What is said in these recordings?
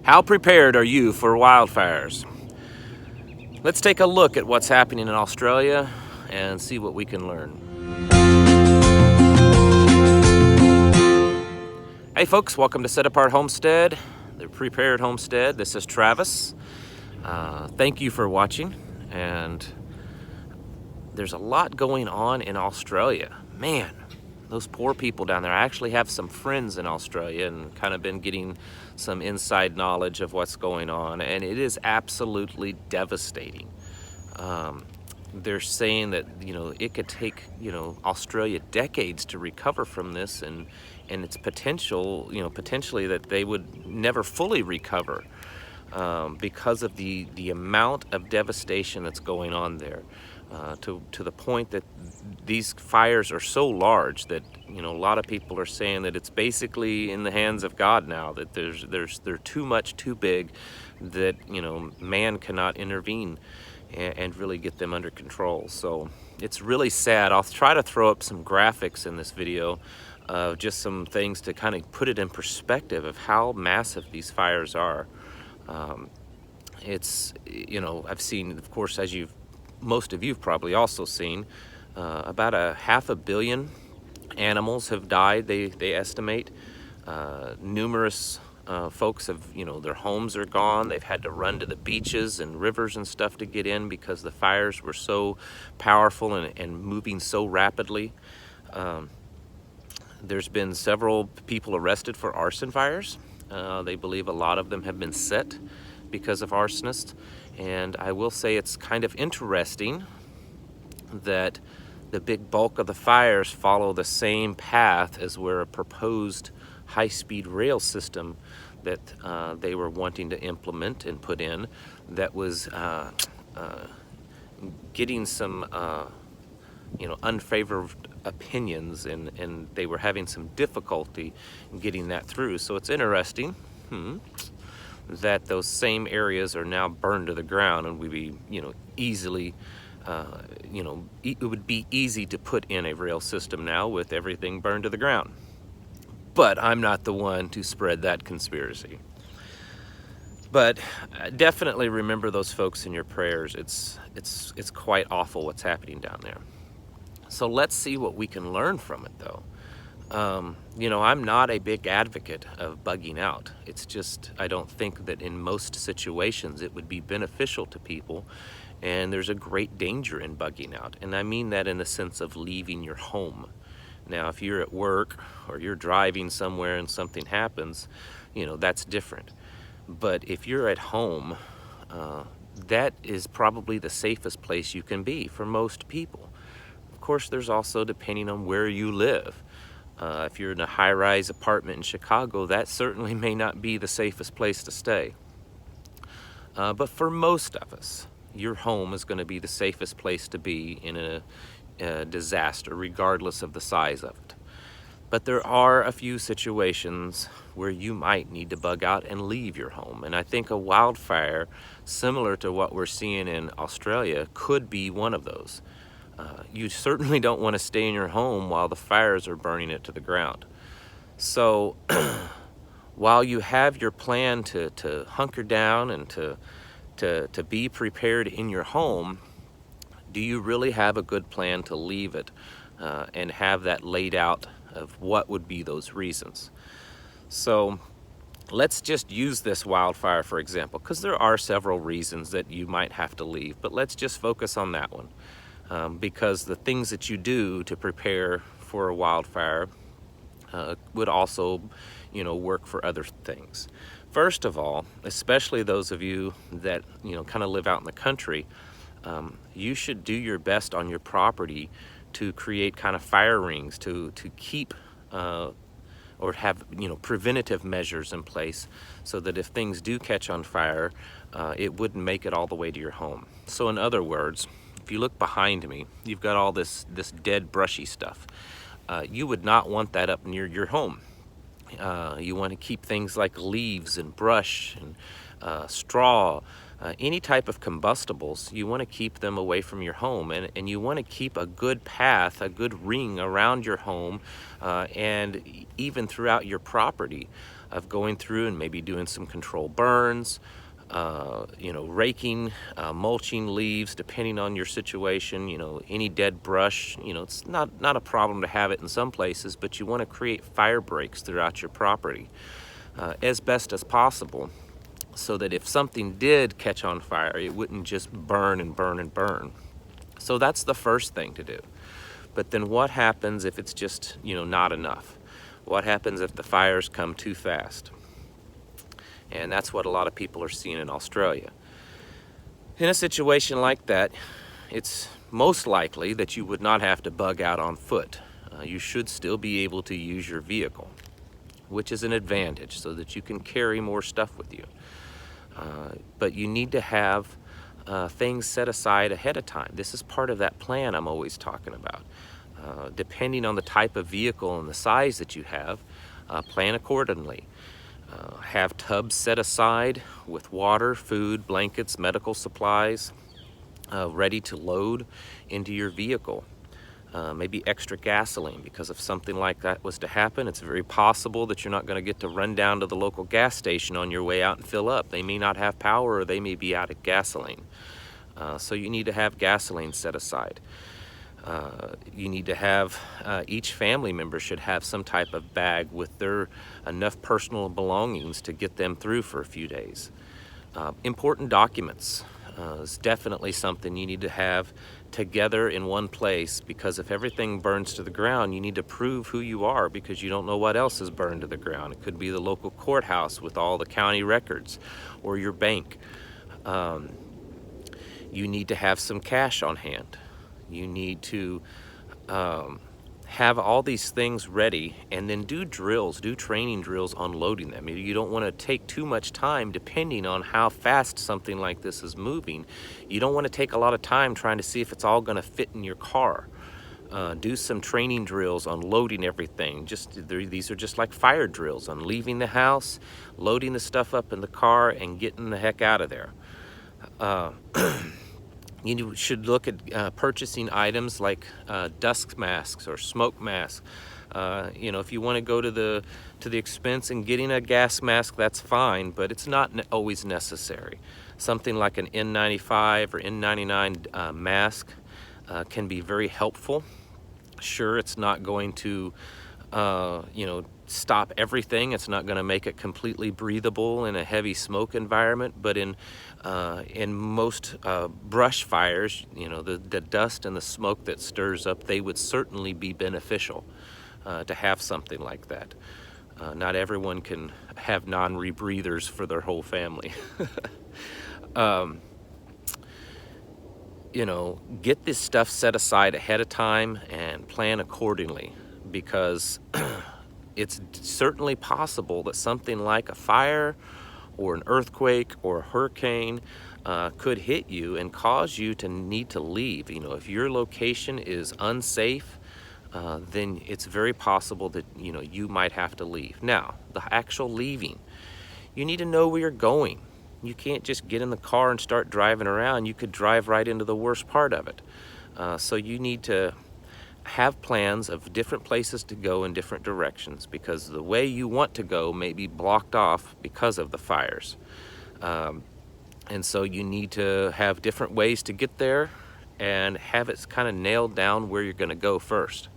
How prepared are you for wildfires? Let's take a look at what's happening in Australia and see what we can learn. Hey folks, welcome to Set Apart Homestead, the Prepared Homestead. This is Travis. Thank you for watching. And there's a lot going on in Australia. Man, those poor people down there. I actually have some friends in Australia and kind of been getting some inside knowledge of what's going on, and it is absolutely devastating. They're saying that it could take Australia decades to recover from this, and it's potentially that they would never fully recover because of the amount of devastation that's going on there. To the point that these fires are so large that a lot of people are saying that it's basically in the hands of God now, that they're too big, that man cannot intervene and really get them under control. So it's really sad. I'll try to throw up some graphics in this video, just some things to kind of put it in perspective of how massive these fires are. I've seen, of course, as most of you've probably also seen, about 500 million animals have died, they estimate. Numerous folks have, their homes are gone. They've had to run to the beaches and rivers and stuff to get in because the fires were so powerful and moving so rapidly. There's been several people arrested for arson fires. They believe a lot of them have been set because of arsonists. And I will say it's kind of interesting that the big bulk of the fires follow the same path as where a proposed high-speed rail system that they were wanting to implement and put in, that was getting some unfavored opinions, and they were having some difficulty getting that through. So it's interesting that those same areas are now burned to the ground, and would be easily it would be easy to put in a rail system now with everything burned to the ground. But I'm not the one to spread that conspiracy. But definitely remember those folks in your prayers. It's quite awful what's happening down there. So let's see what we can learn from it, though. I'm not a big advocate of bugging out. It's just, I don't think that in most situations it would be beneficial to people, and there's a great danger in bugging out. And I mean that in the sense of leaving your home. Now, if you're at work or you're driving somewhere and something happens, that's different. But if you're at home, that is probably the safest place you can be for most people. Of course, there's also depending on where you live. If you're in a high-rise apartment in Chicago, that certainly may not be the safest place to stay. But for most of us, your home is going to be the safest place to be in a disaster, regardless of the size of it. But there are a few situations where you might need to bug out and leave your home. And I think a wildfire, similar to what we're seeing in Australia, could be one of those. You certainly don't want to stay in your home while the fires are burning it to the ground. So while you have your plan to hunker down and to be prepared in your home, do you really have a good plan to leave it and have that laid out of what would be those reasons? So let's just use this wildfire for example, because there are several reasons that you might have to leave, but let's just focus on that one. Because the things that you do to prepare for a wildfire would also, work for other things. First of all, especially those of you that, kind of live out in the country, you should do your best on your property to create kind of fire rings to keep or have, preventative measures in place so that if things do catch on fire, it wouldn't make it all the way to your home. So in other words, if you look behind me, you've got all this dead brushy stuff. You would not want that up near your home. You want to keep things like leaves and brush and straw, any type of combustibles. You want to keep them away from your home, and you want to keep a good path, a good ring around your home, and even throughout your property. of going through and maybe doing some controlled burns, raking, mulching leaves, depending on your situation. Any dead brush, it's not a problem to have it in some places, but you want to create fire breaks throughout your property as best as possible, so that if something did catch on fire, it wouldn't just burn and burn and burn. So that's the first thing to do. But then what happens if it's just, not enough? What happens if the fires come too fast? And that's what a lot of people are seeing in Australia. In a situation like that, it's most likely that you would not have to bug out on foot. You should still be able to use your vehicle, which is an advantage, so that you can carry more stuff with you. But you need to have things set aside ahead of time. This is part of that plan I'm always talking about. Depending on the type of vehicle and the size that you have, plan accordingly. Have tubs set aside with water, food, blankets, medical supplies ready to load into your vehicle. Maybe extra gasoline, because if something like that was to happen, it's very possible that you're not going to get to run down to the local gas station on your way out and fill up. They may not have power, or they may be out of gasoline. So you need to have gasoline set aside. You need to have, each family member should have some type of bag with their enough personal belongings to get them through for a few days. Important documents is definitely something you need to have together in one place, because if everything burns to the ground, you need to prove who you are, because you don't know what else is burned to the ground. It could be the local courthouse with all the county records, or your bank. You need to have some cash on hand. You need to have all these things ready, and then do training drills on loading them. You don't want to take too much time, depending on how fast something like this is moving. You don't want to take a lot of time trying to see if it's all going to fit in your car. Do some training drills on loading everything. These are just like fire drills on leaving the house, loading the stuff up in the car, and getting the heck out of there. You should look at purchasing items like dust masks or smoke masks. If you want to go to the expense in getting a gas mask, that's fine, but it's not always necessary. Something like an N95 or N99 mask can be very helpful. Sure, it's not going to stop everything. It's not going to make it completely breathable in a heavy smoke environment, but in most brush fires, the dust and the smoke that stirs up, they would certainly be beneficial to have something like that. Not everyone can have non-rebreathers for their whole family. Get this stuff set aside ahead of time and plan accordingly, because it's certainly possible that something like a fire or an earthquake or a hurricane could hit you and cause you to need to leave. If your location is unsafe, then it's very possible that you might have to leave. Now, the actual leaving, you need to know where you're going. You can't just get in the car and start driving around. You could drive right into the worst part of it. So you need to have plans of different places to go in different directions, because the way you want to go may be blocked off because of the fires. And so you need to have different ways to get there and have it kind of nailed down where you're going to go first.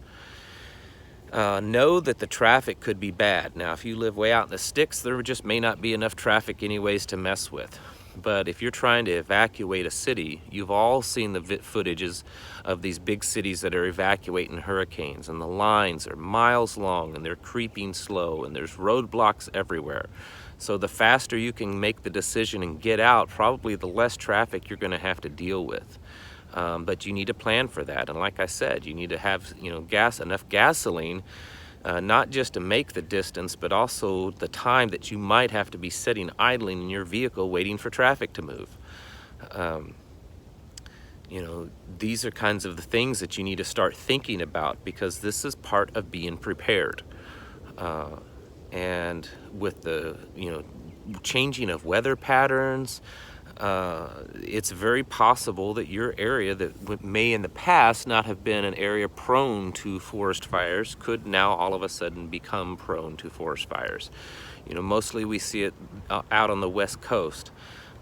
Know that the traffic could be bad. Now, if you live way out in the sticks, there just may not be enough traffic anyways to mess with. But if you're trying to evacuate a city, you've all seen the footages of these big cities that are evacuating hurricanes, and the lines are miles long, and they're creeping slow, and there's roadblocks everywhere. So the faster you can make the decision and get out, probably the less traffic you're going to have to deal with. But you need to plan for that. And like I said, you need to have enough gasoline, not just to make the distance, but also the time that you might have to be sitting idling in your vehicle waiting for traffic to move. These are kinds of the things that you need to start thinking about, because this is part of being prepared. And with the changing of weather patterns, it's very possible that your area that may in the past not have been an area prone to forest fires could now all of a sudden become prone to forest fires. Mostly we see it out on the West Coast,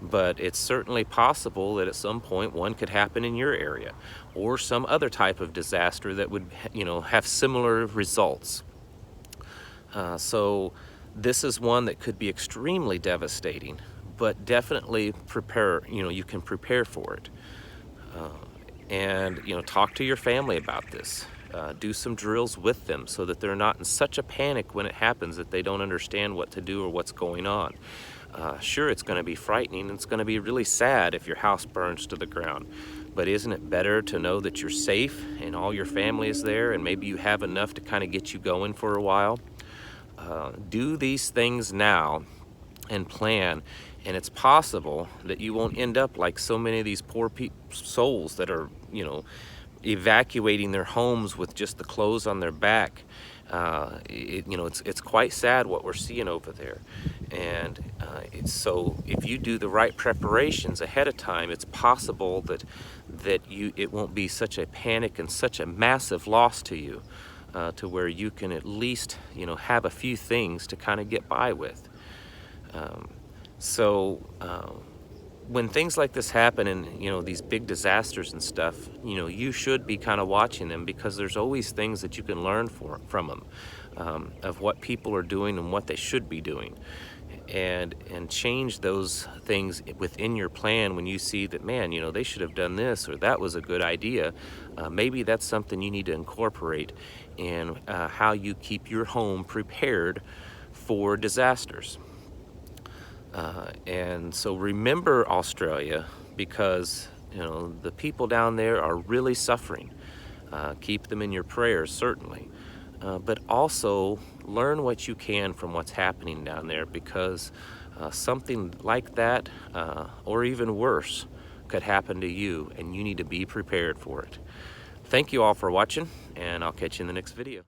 but it's certainly possible that at some point one could happen in your area, or some other type of disaster that would, have similar results. So this is one that could be extremely devastating, but definitely prepare, you can prepare for it. And talk to your family about this. Do some drills with them so that they're not in such a panic when it happens that they don't understand what to do or what's going on. Sure, it's going to be frightening, and it's going to be really sad if your house burns to the ground, but isn't it better to know that you're safe and all your family is there, and maybe you have enough to kind of get you going for a while? Do these things now and plan, and it's possible that you won't end up like so many of these poor souls that are, evacuating their homes with just the clothes on their back. It's quite sad what we're seeing over there. And so if you do the right preparations ahead of time, it's possible that it won't be such a panic and such a massive loss to you, to where you can at least have a few things to kind of get by with. When things like this happen, and these big disasters and stuff, you should be kind of watching them, because there's always things that you can learn from them, of what people are doing and what they should be doing, and change those things within your plan when you see that, man, they should have done this, or that was a good idea. Maybe that's something you need to incorporate in how you keep your home prepared for disasters. And so remember Australia, because the people down there are really suffering. Keep them in your prayers, certainly, but also learn what you can from what's happening down there, because something like that, or even worse, could happen to you, and you need to be prepared for it. Thank you all for watching, and I'll catch you in the next video.